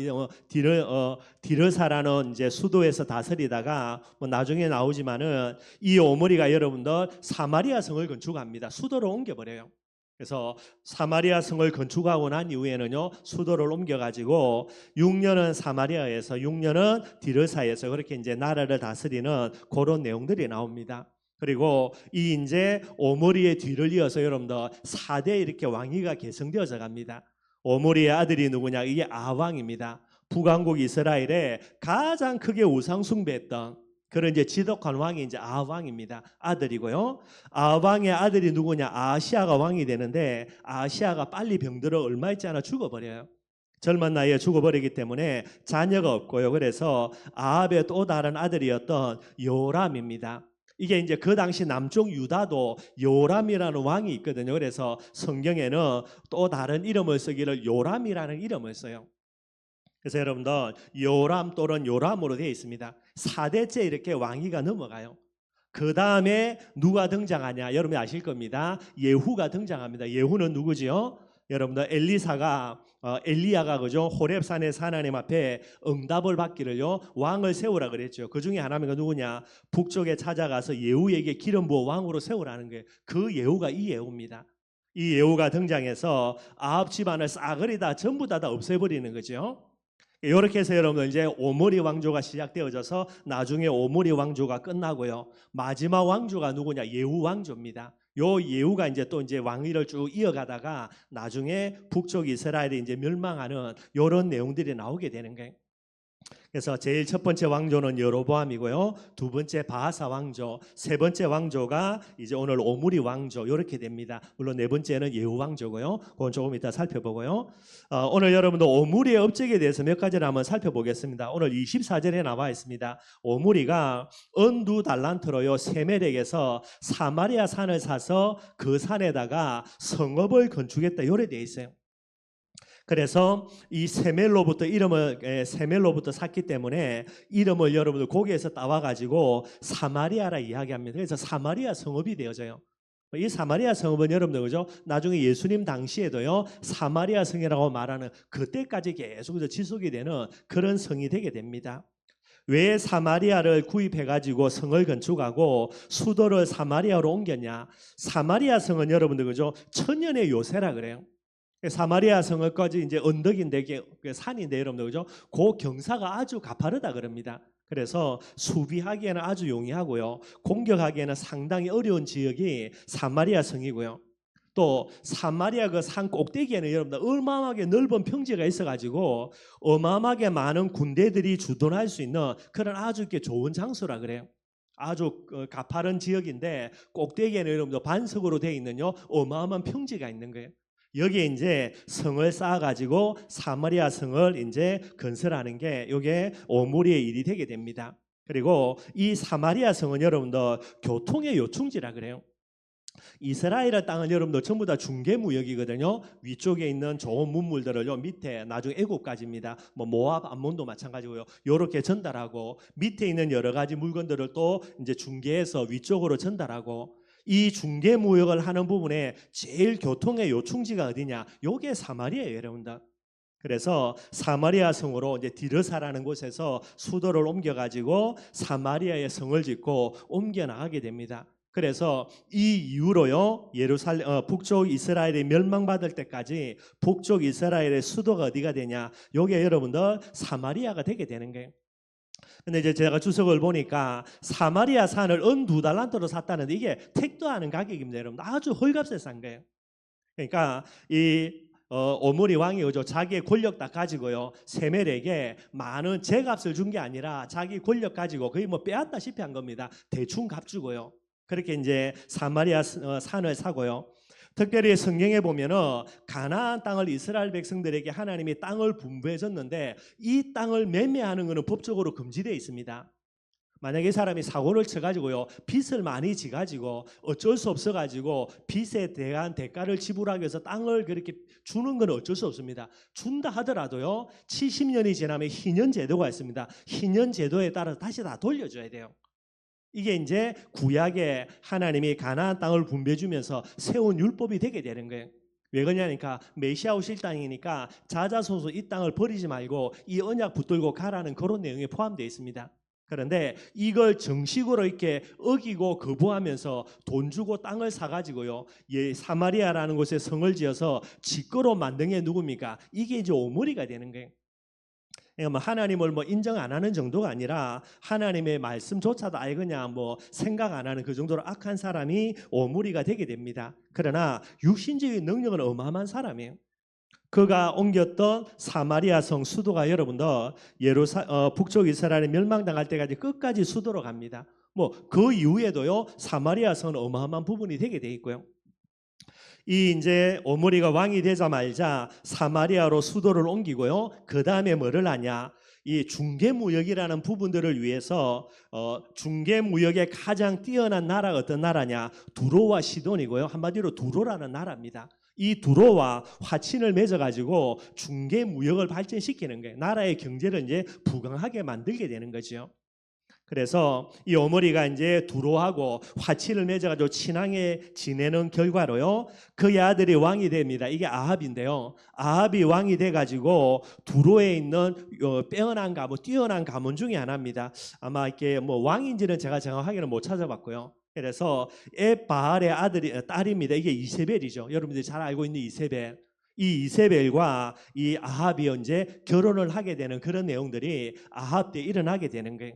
디르사라는 이제 수도에서 다스리다가 뭐 나중에 나오지만은 이 오므리가 여러분들 사마리아 성을 건축합니다. 수도로 옮겨버려요. 그래서 사마리아 성을 건축하고 난 이후에는요 수도를 옮겨가지고 6년은 사마리아에서 6년은 디르사에서 그렇게 이제 나라를 다스리는 그런 내용들이 나옵니다. 그리고 이 이제 오므리의 뒤를 이어서 여러분들 4대 이렇게 왕위가 계승되어져 갑니다. 오므리의 아들이 누구냐? 이게 아왕입니다. 북왕국 이스라엘에 가장 크게 우상 숭배했던 그런 이제 지독한 왕이 이제 아왕입니다. 아들이고요. 아왕의 아들이 누구냐? 아시아가 왕이 되는데 아시아가 빨리 병들어 얼마 있지 않아 죽어버려요. 젊은 나이에 죽어버리기 때문에 자녀가 없고요. 그래서 아합의 또 다른 아들이었던 요람입니다. 이게 이제 그 당시 남쪽 유다도 요람이라는 왕이 있거든요. 그래서 성경에는 또 다른 이름을 쓰기를 요람이라는 이름을 써요. 그래서 여러분들 요람 또는 요람으로 되어 있습니다. 4대째 이렇게 왕위가 넘어가요. 그 다음에 누가 등장하냐? 여러분이 아실 겁니다. 예후가 등장합니다. 예후는 누구지요? 여러분들 엘리야가 그죠? 호렙산에서 하나님 앞에 응답을 받기를요 왕을 세우라 그랬죠. 그 중에 하나가 누구냐? 북쪽에 찾아가서 예후에게 기름 부어 왕으로 세우라는 게 그 예후가 이 예후입니다. 이 예후가 등장해서 아합 집안을 싸그리 다 전부 다 없애버리는 거죠. 이렇게 해서 여러분들 이제 오므리 왕조가 시작되어져서 나중에 오므리 왕조가 끝나고요. 마지막 왕조가 누구냐? 예후 왕조입니다. 요 예후가 이제 또 이제 왕위를 쭉 이어가다가 나중에 북쪽 이스라엘이 이제 멸망하는 이런 내용들이 나오게 되는 거예요. 그래서 제일 첫 번째 왕조는 여로보암이고요. 두 번째 바하사 왕조, 세 번째 왕조가 이제 오늘 오므리 왕조 이렇게 됩니다. 물론 네 번째는 예후 왕조고요. 그건 조금 이따 살펴보고요. 오늘 여러분도 오므리의 업적에 대해서 몇 가지를 한번 살펴보겠습니다. 오늘 24절에 나와 있습니다. 오므리가 은두 달란트로요 세멜에게서 사마리아 산을 사서 그 산에다가 성읍을 건축했다 이래 되어 있어요. 그래서 이 세멜로부터 샀기 때문에 이름을 여러분들 거기에서 따와 가지고 사마리아라 이야기합니다. 그래서 사마리아 성읍이 되어져요. 이 사마리아 성읍은 여러분들 그죠? 나중에 예수님 당시에도요 사마리아 성이라고 말하는 그때까지 계속 지속이 되는 그런 성이 되게 됩니다. 왜 사마리아를 구입해 가지고 성을 건축하고 수도를 사마리아로 옮겼냐? 사마리아 성은 여러분들 그죠? 천년의 요새라 그래요. 사마리아 성을까지 이제 언덕인데 산인데 여러분들 그죠? 그 경사가 아주 가파르다 그럽니다. 그래서 수비하기에는 아주 용이하고요. 공격하기에는 상당히 어려운 지역이 사마리아 성이고요. 또 사마리아 그 산 꼭대기에는 여러분들 어마어마하게 넓은 평지가 있어가지고 어마어마하게 많은 군대들이 주둔할 수 있는 그런 아주 좋은 장소라 그래요. 아주 가파른 지역인데 꼭대기에는 여러분들 반석으로 되어 있는요 어마어마한 평지가 있는 거예요. 여기에 이제 성을 쌓아가지고 사마리아 성을 이제 건설하는 게 이게 오므리의 일이 되게 됩니다. 그리고 이 사마리아 성은 여러분들 교통의 요충지라 그래요. 이스라엘의 땅은 여러분들 전부 다 중개무역이거든요. 위쪽에 있는 좋은 문물들을 요 밑에 나중에 애굽까지입니다. 뭐 모압, 암몬도 마찬가지고요. 요렇게 전달하고 밑에 있는 여러 가지 물건들을 또 이제 중개해서 위쪽으로 전달하고 이 중개무역을 하는 부분에 제일 교통의 요충지가 어디냐? 요게 사마리아예요, 여러분들. 그래서 사마리아 성으로 이제 디르사라는 곳에서 수도를 옮겨가지고 사마리아의 성을 짓고 옮겨 나가게 됩니다. 그래서 이 이후로요 북쪽 이스라엘이 멸망받을 때까지 북쪽 이스라엘의 수도가 어디가 되냐? 요게 여러분들 사마리아가 되게 되는 거예요. 근데 이제 제가 주석을 보니까 사마리아 산을 은 2달란트로 샀다는데 이게 택도 않은 가격입니다, 여러분. 아주 헐값에 산 거예요. 그러니까 이 오므리 왕이 오죠. 자기의 권력 다 가지고요. 세멜에게 많은 제값을 준 게 아니라 자기 권력 가지고 거의 뭐 빼앗다시피 한 겁니다. 대충 값주고요. 그렇게 이제 사마리아 산을 사고요. 특별히 성경에 보면은 가나안 땅을 이스라엘 백성들에게 하나님이 땅을 분배해 줬는데 이 땅을 매매하는 것은 법적으로 금지되어 있습니다. 만약에 이 사람이 사고를 쳐가지고요 빚을 많이 지가지고 어쩔 수 없어가지고 빚에 대한 대가를 지불하기 위해서 땅을 그렇게 주는 건 어쩔 수 없습니다. 준다 하더라도요 70년이 지나면 희년 제도가 있습니다. 희년 제도에 따라서 다시 다 돌려줘야 돼요. 이게 이제 구약에 하나님이 가나안 땅을 분배해 주면서 세운 율법이 되게 되는 거예요. 왜 그러냐니까 메시아 오실 땅이니까 자자손손 이 땅을 버리지 말고 이 언약 붙들고 가라는 그런 내용이 포함되어 있습니다. 그런데 이걸 정식으로 이렇게 어기고 거부하면서 돈 주고 땅을 사가지고요 사마리아라는 곳에 성을 지어서 짓거로 만든 게 누굽니까? 이게 이제 오므리가 되는 거예요. 그러니까 하나님을 인정 안 하는 정도가 아니라 하나님의 말씀조차도 아예 그냥 생각 안 하는 그 정도로 악한 사람이 오므리가 되게 됩니다. 그러나 육신적인 능력은 어마어마한 사람이에요. 그가 옮겼던 사마리아 성 수도가 여러분들 북쪽 이스라엘이 멸망당할 때까지 끝까지 수도로 갑니다. 그 이후에도요 사마리아 성은 어마어마한 부분이 되게 돼 있고요. 이 이제 오므리가 왕이 되자마자 사마리아로 수도를 옮기고요. 그 다음에 뭐를 하냐? 이 중개무역이라는 부분들을 위해서 중개무역에 가장 뛰어난 나라가 어떤 나라냐? 두로와 시돈이고요. 한마디로 두로라는 나라입니다. 이 두로와 화친을 맺어가지고 중개무역을 발전시키는 거예요. 나라의 경제를 이제 부강하게 만들게 되는 거죠. 그래서 이 오므리가 이제 두로하고 화친을 맺어가지고 친하게 지내는 결과로요 그의 아들이 왕이 됩니다. 이게 아합인데요. 아합이 왕이 돼가지고 두로에 있는 빼어난 가문, 뛰어난 가문 중에 하나입니다. 아마 이게 왕인지는 제가 정확하게는 못 찾아봤고요. 그래서 에바알의 딸입니다. 이게 이세벨이죠. 여러분들이 잘 알고 있는 이세벨. 이 이세벨과 이 아합이 이제 결혼을 하게 되는 그런 내용들이 아합 때 일어나게 되는 거예요.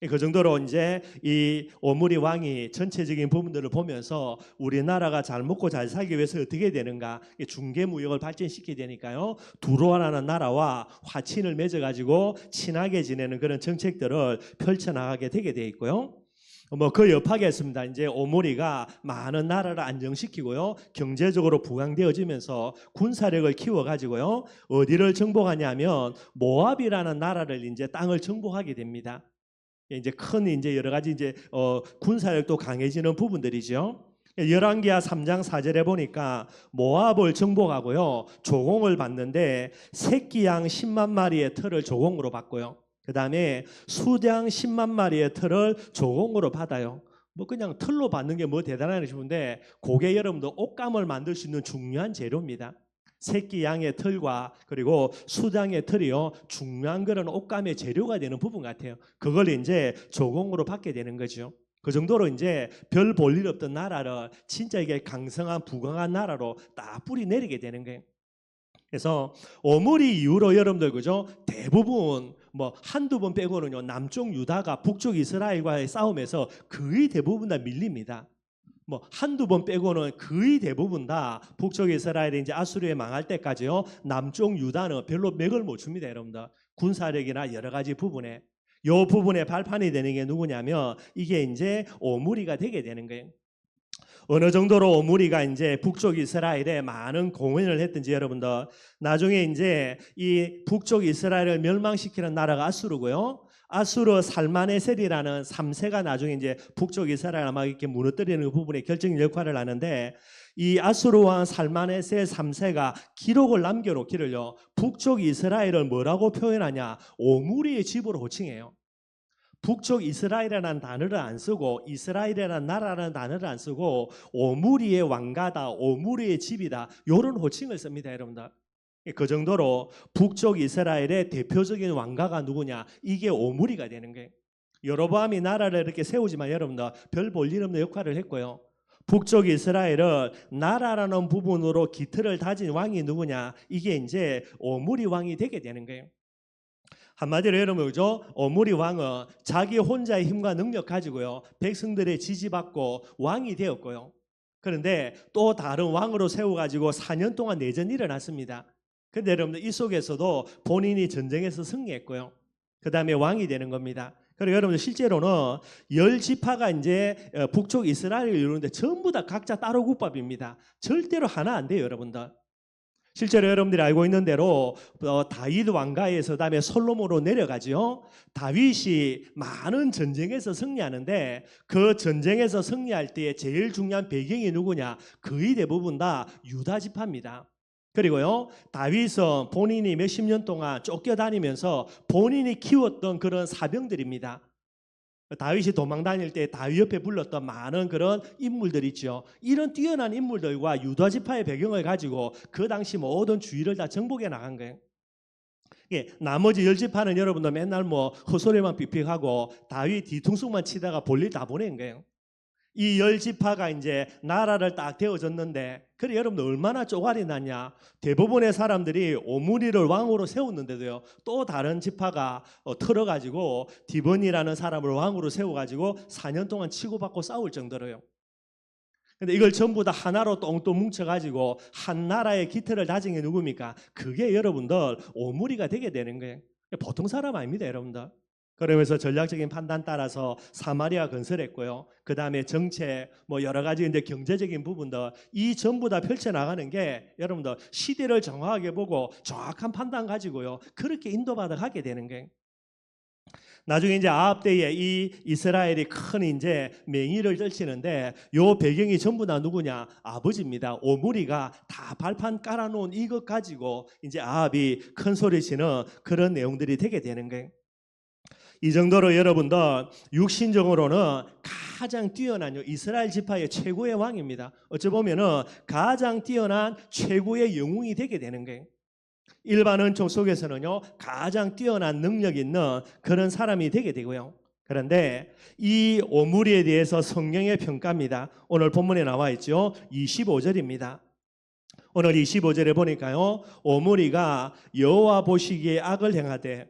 그 정도로 이제 이 오므리 왕이 전체적인 부분들을 보면서 우리나라가 잘 먹고 잘 살기 위해서 어떻게 되는가? 중개무역을 발전시키게 되니까요. 두로라는 나라와 화친을 맺어가지고 친하게 지내는 그런 정책들을 펼쳐나가게 되게 돼 있고요. 그 옆하겠습니다. 이제 오므리가 많은 나라를 안정시키고요. 경제적으로 부강되어지면서 군사력을 키워가지고요. 어디를 정복하냐면 모압이라는 나라를 이제 땅을 정복하게 됩니다. 이제 큰 이제 여러 가지 이제 군사력도 강해지는 부분들이죠. 열왕기하 3장 4절에 보니까 모압을 정복하고요. 조공을 받는데 새끼 양 10만 마리의 털을 조공으로 받고요. 그 다음에 수장 10만 마리의 털을 조공으로 받아요. 그냥 털로 받는 게 대단하네 싶은데 그게 여러분들 옷감을 만들 수 있는 중요한 재료입니다. 새끼 양의 털과 그리고 수장의 털이요 중요한 그런 옷감의 재료가 되는 부분 같아요. 그걸 이제 조공으로 받게 되는 거죠. 그 정도로 이제 별 볼 일 없던 나라를 진짜 이게 강성한 부강한 나라로 딱 뿌리 내리게 되는 거예요. 그래서 오므리 이후로 여러분들 그죠? 대부분 한두 번 빼고는요 남쪽 유다가 북쪽 이스라엘과의 싸움에서 거의 대부분 다 밀립니다. 한두 번 빼고는 거의 대부분 다 북쪽 이스라엘이 이제 아수르에 망할 때까지요. 남쪽 유다는 별로 맥을 못 줍니다, 여러분들. 군사력이나 여러 가지 부분에. 요 부분에 발판이 되는 게 누구냐면 이게 이제 오므리가 되게 되는 거예요. 어느 정도로 오므리가 이제 북쪽 이스라엘에 많은 공헌을 했든지 여러분들 나중에 이제 이 북쪽 이스라엘을 멸망시키는 나라가 아수르고요. 아수르 살마네셀이라는 3세가 나중에 이제 북쪽 이스라엘을 막 이렇게 무너뜨리는 부분에 결정적 역할을 하는데 이 아수르 왕 살마네셀 3세가 기록을 남겨놓기를요. 북쪽 이스라엘을 뭐라고 표현하냐? 오므리의 집으로 호칭해요. 북쪽 이스라엘이라는 단어를 안 쓰고 이스라엘이라는 나라라는 단어를 안 쓰고 오므리의 왕가다, 오므리의 집이다 이런 호칭을 씁니다, 여러분들. 그 정도로 북쪽 이스라엘의 대표적인 왕가가 누구냐? 이게 오므리가 되는 거예요. 여로보암이 나라를 이렇게 세우지만 여러분들 별 볼 일 없는 역할을 했고요. 북쪽 이스라엘은 나라라는 부분으로 기틀을 다진 왕이 누구냐? 이게 이제 오므리 왕이 되게 되는 거예요. 한마디로 여러분 그죠? 오므리 왕은 자기 혼자의 힘과 능력 가지고요. 백성들의 지지받고 왕이 되었고요. 그런데 또 다른 왕으로 세워가지고 4년 동안 내전이 일어났습니다. 그런데 여러분들 이 속에서도 본인이 전쟁에서 승리했고요. 그 다음에 왕이 되는 겁니다. 그리고 여러분들 실제로는 10지파가 이제 북쪽 이스라엘을 이루는데 전부 다 각자 따로 국밥입니다. 절대로 하나 안 돼요, 여러분들. 실제로 여러분들이 알고 있는 대로 다윗 왕가에서 그다음에 솔로몬으로 내려가죠. 다윗이 많은 전쟁에서 승리하는데 그 전쟁에서 승리할 때 제일 중요한 배경이 누구냐? 거의 대부분 다 유다 지파입니다. 그리고요, 다윗은 본인이 몇십 년 동안 쫓겨다니면서 본인이 키웠던 그런 사병들입니다. 다윗이 도망 다닐 때 다윗 옆에 불렀던 많은 그런 인물들 있죠. 이런 뛰어난 인물들과 유다 지파의 배경을 가지고 그 당시 모든 주위를 다 정복해 나간 거예요. 예, 나머지 10지파는 여러분들 맨날 뭐 헛소리만 삑삑하고 다윗 뒤통수만 치다가 볼일 다 보낸 거예요. 이 10지파가 이제 나라를 딱 되어졌는데 그래 여러분들 얼마나 쪼가리 났냐. 대부분의 사람들이 오므리를 왕으로 세웠는데도요. 또 다른 지파가 털어가지고 디본이라는 사람을 왕으로 세워가지고 4년 동안 치고받고 싸울 정도로요. 근데 이걸 전부 다 하나로 똥똥 뭉쳐가지고 한 나라의 기틀을 다진 게 누굽니까? 그게 여러분들 오므리가 되게 되는 거예요. 보통 사람 아닙니다, 여러분들. 그러면서 전략적인 판단 따라서 사마리아 건설했고요. 그 다음에 정책, 뭐 여러 가지 이제 경제적인 부분들 이 전부 다 펼쳐 나가는 게 여러분들 시대를 정확하게 보고 정확한 판단 가지고요. 그렇게 인도받아 가게 되는 거예요. 나중에 이제 아합 때에 이 이스라엘이 큰 이제 맹위를 떨치는데 요 배경이 전부 다 누구냐? 아버지입니다. 오므리가 다 발판 깔아놓은 이것 가지고 이제 아합이 큰 소리 치는 그런 내용들이 되게 되는 거예요. 이 정도로 여러분들 육신적으로는 가장 뛰어난 이스라엘 지파의 최고의 왕입니다. 어찌 보면은 가장 뛰어난 최고의 영웅이 되게 되는 거예요. 일반 은총 속에서는요 가장 뛰어난 능력 있는 그런 사람이 되게 되고요. 그런데 이 오므리에 대해서 성경의 평가입니다. 오늘 본문에 나와 있죠. 25절입니다. 오늘 25절에 보니까요 오므리가 여호와 보시기에 악을 행하되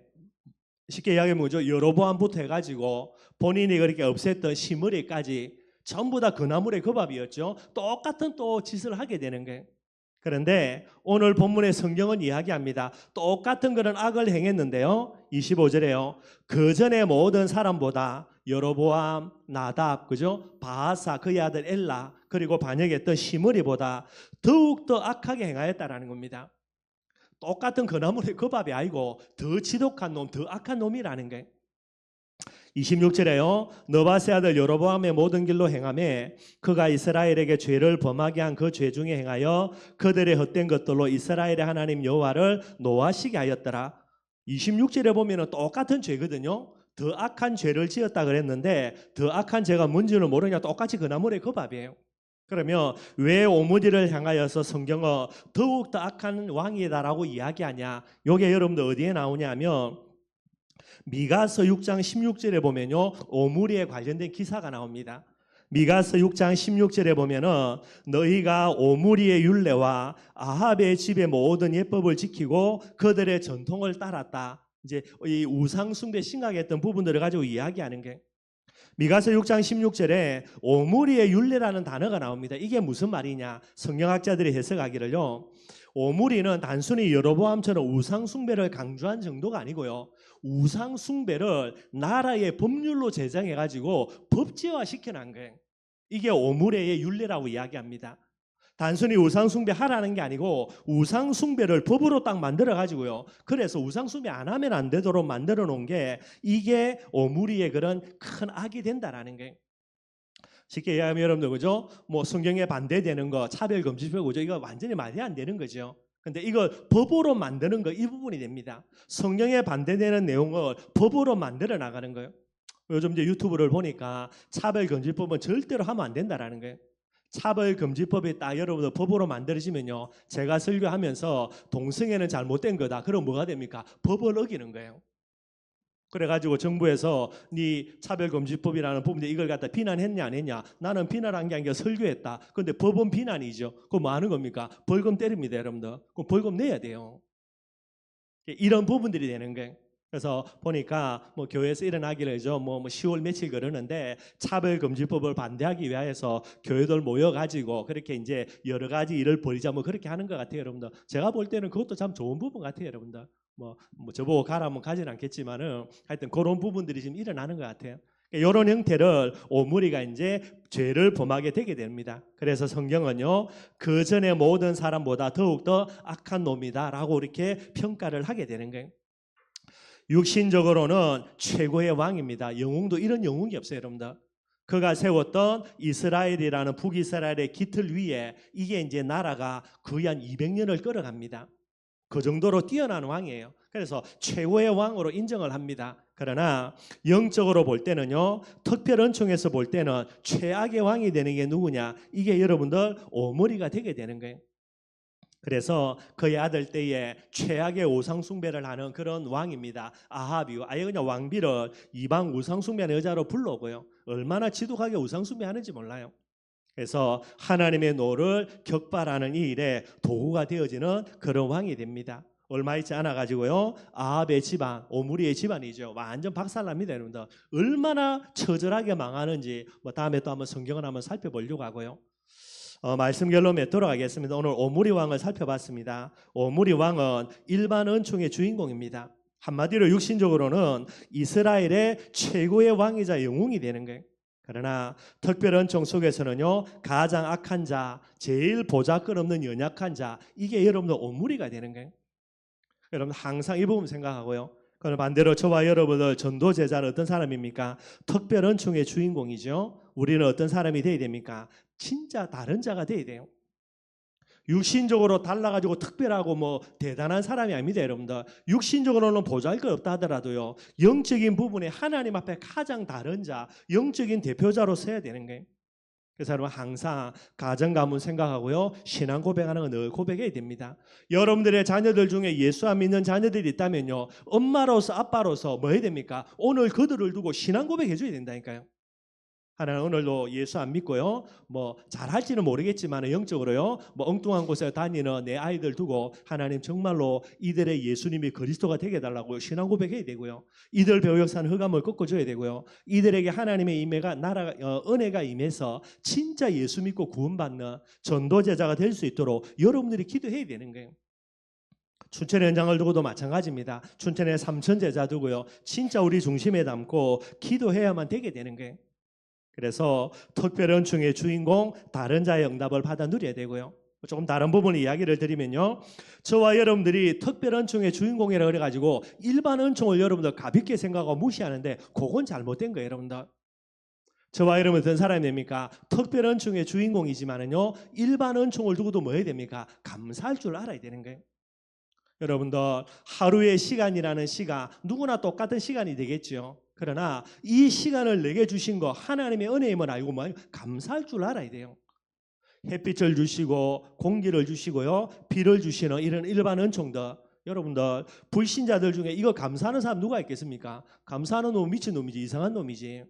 쉽게 이야기하면 뭐죠? 여로보암부터 해가지고 본인이 그렇게 없앴던 시므리까지 전부 다 그 나물의 그 밥이었죠. 똑같은 또 짓을 하게 되는 거예요. 그런데 오늘 본문의 성경은 이야기합니다. 똑같은 그런 악을 행했는데요. 25절에요. 그 전에 모든 사람보다 여로보암, 나답, 그죠? 바하사, 그의 아들 엘라, 그리고 반역했던 시므리보다 더욱더 악하게 행하였다라는 겁니다. 똑같은 그 나물의 그 밥이 아니고 더 지독한 놈, 더 악한 놈이라는 게 26절에요. 느바세 아들 여로보암의 모든 길로 행하매 그가 이스라엘에게 죄를 범하게 한 그 죄 중에 행하여 그들의 헛된 것들로 이스라엘의 하나님 여호와를 노하시게 하였더라. 26절에 보면 똑같은 죄거든요. 더 악한 죄를 지었다 그랬는데 더 악한 죄가 뭔지는 모르냐. 똑같이 그 나물의 그 밥이에요. 그러면 왜 오므리를 향하여서 성경은 더욱더 악한 왕이다라고 이야기하냐? 이게 여러분들 어디에 나오냐면 미가서 6장 16절에 보면요 오므리에 관련된 기사가 나옵니다. 미가서 6장 16절에 보면은 너희가 오므리의 율례와 아합의 집의 모든 예법을 지키고 그들의 전통을 따랐다. 이제 이 우상 숭배 심각했던 부분들을 가지고 이야기하는 게 미가서 6장 16절에 오므리의 율례라는 단어가 나옵니다. 이게 무슨 말이냐? 성경학자들이 해석하기를요. 오므리는 단순히 여로보암처럼 우상 숭배를 강조한 정도가 아니고요. 우상 숭배를 나라의 법률로 제정해 가지고 법제화 시켜놓은 거예요. 이게 오므리의 율례라고 이야기합니다. 단순히 우상숭배 하라는 게 아니고 우상숭배를 법으로 딱 만들어 가지고요. 그래서 우상숭배 안 하면 안 되도록 만들어 놓은 게 이게 오므리의 그런 큰 악이 된다라는 거예요. 쉽게 얘기하면 여러분들 그죠? 뭐 성경에 반대되는 거 차별금지법 그죠? 이거 완전히 말이 안 되는 거죠. 근데 이걸 법으로 만드는 거 이 부분이 됩니다. 성경에 반대되는 내용을 법으로 만들어 나가는 거예요. 요즘 이제 유튜브를 보니까 차별금지법은 절대로 하면 안 된다라는 거예요. 차별금지법이 딱 여러분들 법으로 만들어지면요. 제가 설교하면서 동성애는 잘못된 거다. 그럼 뭐가 됩니까? 법을 어기는 거예요. 그래가지고 정부에서 네 차별금지법이라는 부분인데 이걸 갖다 비난했냐 안 했냐? 나는 비난한 게 아니라 설교했다. 그런데 법은 비난이죠. 그럼 뭐 하는 겁니까? 벌금 때립니다, 여러분들. 그럼 벌금 내야 돼요. 이런 부분들이 되는 거예요. 그래서 보니까 뭐 교회에서 일어나기를 뭐 10월 며칠 그러는데 차별금지법을 반대하기 위해서 교회들 모여가지고 그렇게 이제 여러 가지 일을 벌이자 뭐 그렇게 하는 것 같아요, 여러분들. 제가 볼 때는 그것도 참 좋은 부분 같아요, 여러분들. 뭐 저보고 가라면 가진 않겠지만은 하여튼 그런 부분들이 지금 일어나는 것 같아요. 이런 형태를 오므리가 이제 죄를 범하게 되게 됩니다. 그래서 성경은요, 그 전에 모든 사람보다 더욱더 악한 놈이다라고 이렇게 평가를 하게 되는 거예요. 육신적으로는 최고의 왕입니다. 영웅도 이런 영웅이 없어요, 여러분들. 그가 세웠던 이스라엘이라는 북이스라엘의 깃틀 위에 이게 이제 나라가 거의 한 200년을 끌어갑니다. 그 정도로 뛰어난 왕이에요. 그래서 최고의 왕으로 인정을 합니다. 그러나 영적으로 볼 때는요, 특별은총에서 볼 때는 최악의 왕이 되는 게 누구냐? 이게 여러분들 오므리가 되게 되는 거예요. 그래서 그의 아들 때에 최악의 우상숭배를 하는 그런 왕입니다. 아합이 아예 그냥 왕비를 이방 우상숭배하는 여자로 불러오고요. 얼마나 지독하게 우상숭배하는지 몰라요. 그래서 하나님의 노를 격발하는 이 일에 도구가 되어지는 그런 왕이 됩니다. 얼마 있지 않아 가지고요, 아합의 집안, 오므리의 집안이죠. 완전 박살납니다, 여러분들. 얼마나 처절하게 망하는지 뭐 다음에 또 한번 성경을 한번 살펴보려고 하고요. 말씀 결론에 돌아가겠습니다. 오늘 오므리 왕을 살펴봤습니다. 오므리 왕은 일반 은총의 주인공입니다. 한마디로 육신적으로는 이스라엘의 최고의 왕이자 영웅이 되는 거예요. 그러나 특별 은총 속에서는요, 가장 악한 자, 제일 보잘것없는 연약한 자, 이게 여러분들 오므리가 되는 거예요. 여러분 항상 이 부분 생각하고요. 그럼 반대로 저와 여러분들 전도 제자는 어떤 사람입니까? 특별 은총의 주인공이죠. 우리는 어떤 사람이 되어야 됩니까? 진짜 다른 자가 되어야 돼요. 육신적으로 달라가지고 특별하고 뭐 대단한 사람이 아닙니다, 여러분들. 육신적으로는 보잘것없다 하더라도요, 영적인 부분에 하나님 앞에 가장 다른 자, 영적인 대표자로 서야 되는 거예요. 그래서 여러분 항상 가정 가문 생각하고요, 신앙 고백하는 건 늘 고백해야 됩니다. 여러분들의 자녀들 중에 예수 안 믿는 자녀들이 있다면요, 엄마로서 아빠로서 뭐 해야 됩니까? 오늘 그들을 두고 신앙 고백해 줘야 된다니까요. 하나는 오늘도 예수 안 믿고요, 뭐 잘할지는 모르겠지만 영적으로요, 뭐 엉뚱한 곳에 다니는 내 아이들 두고 하나님 정말로 이들의 예수님이 그리스도가 되게 해달라고 신앙 고백해야 되고요, 이들 배우역사는 흑암을 꺾어줘야 되고요, 이들에게 하나님의 임해가 은혜가 임해서 진짜 예수 믿고 구원받는 전도제자가 될 수 있도록 여러분들이 기도해야 되는 거예요. 춘천의 현장을 두고도 마찬가지입니다. 춘천의 삼천 제자 두고요, 진짜 우리 중심에 담고 기도해야만 되게 되는 거예요. 그래서 특별 은총의 주인공 다른 자의 응답을 받아 누려야 되고요. 조금 다른 부분 이야기를 드리면요, 저와 여러분들이 특별 은총의 주인공이라 그래가지고 일반 은총을 여러분들 가볍게 생각하고 무시하는데 그건 잘못된 거예요, 여러분들. 저와 여러분 어떤 사람이 됩니까? 특별 은총의 주인공이지만은요, 일반 은총을 두고도 뭐 해야 됩니까? 감사할 줄 알아야 되는 거예요. 여러분들 하루의 시간이라는 시간 누구나 똑같은 시간이 되겠죠. 그러나 이 시간을 내게 주신 거 하나님의 은혜임을 알고 감사할 줄 알아야 돼요. 햇빛을 주시고 공기를 주시고요, 비를 주시는 이런 일반 은총들, 여러분들 불신자들 중에 이거 감사하는 사람 누가 있겠습니까? 감사하는 놈은 미친 놈이지, 이상한 놈이지.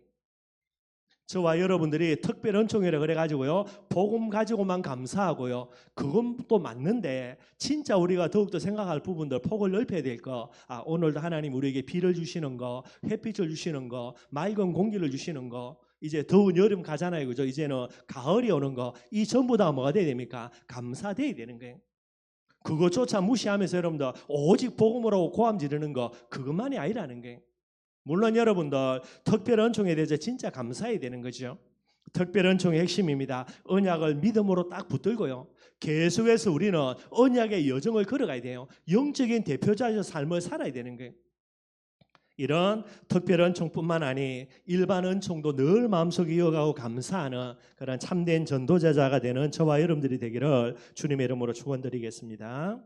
저와 여러분들이 특별 은총이라 그래가지고요, 복음 가지고만 감사하고요, 그건 또 맞는데 진짜 우리가 더욱더 생각할 부분들 폭을 넓혀야 될 거, 오늘도 하나님 우리에게 비를 주시는 거, 햇빛을 주시는 거, 맑은 공기를 주시는 거, 이제 더운 여름 가잖아요, 그죠? 이제는 가을이 오는 거, 이 전부 다 뭐가 돼야 됩니까? 감사돼야 되는 거예요. 그것조차 무시하면서 여러분들 오직 복음으로 고함 지르는 거, 그것만이 아니라는 거예요. 물론 여러분들 특별 은총에 대해서 진짜 감사해야 되는 거죠. 특별은총의 핵심입니다. 언약을 믿음으로 딱 붙들고요. 계속해서 우리는 언약의 여정을 걸어가야 돼요. 영적인 대표자의 삶을 살아야 되는 거예요. 이런 특별은총뿐만 아니 일반 은총도 늘 마음속에 이어가고 감사하는 그런 참된 전도자가 되는 저와 여러분들이 되기를 주님의 이름으로 축원드리겠습니다.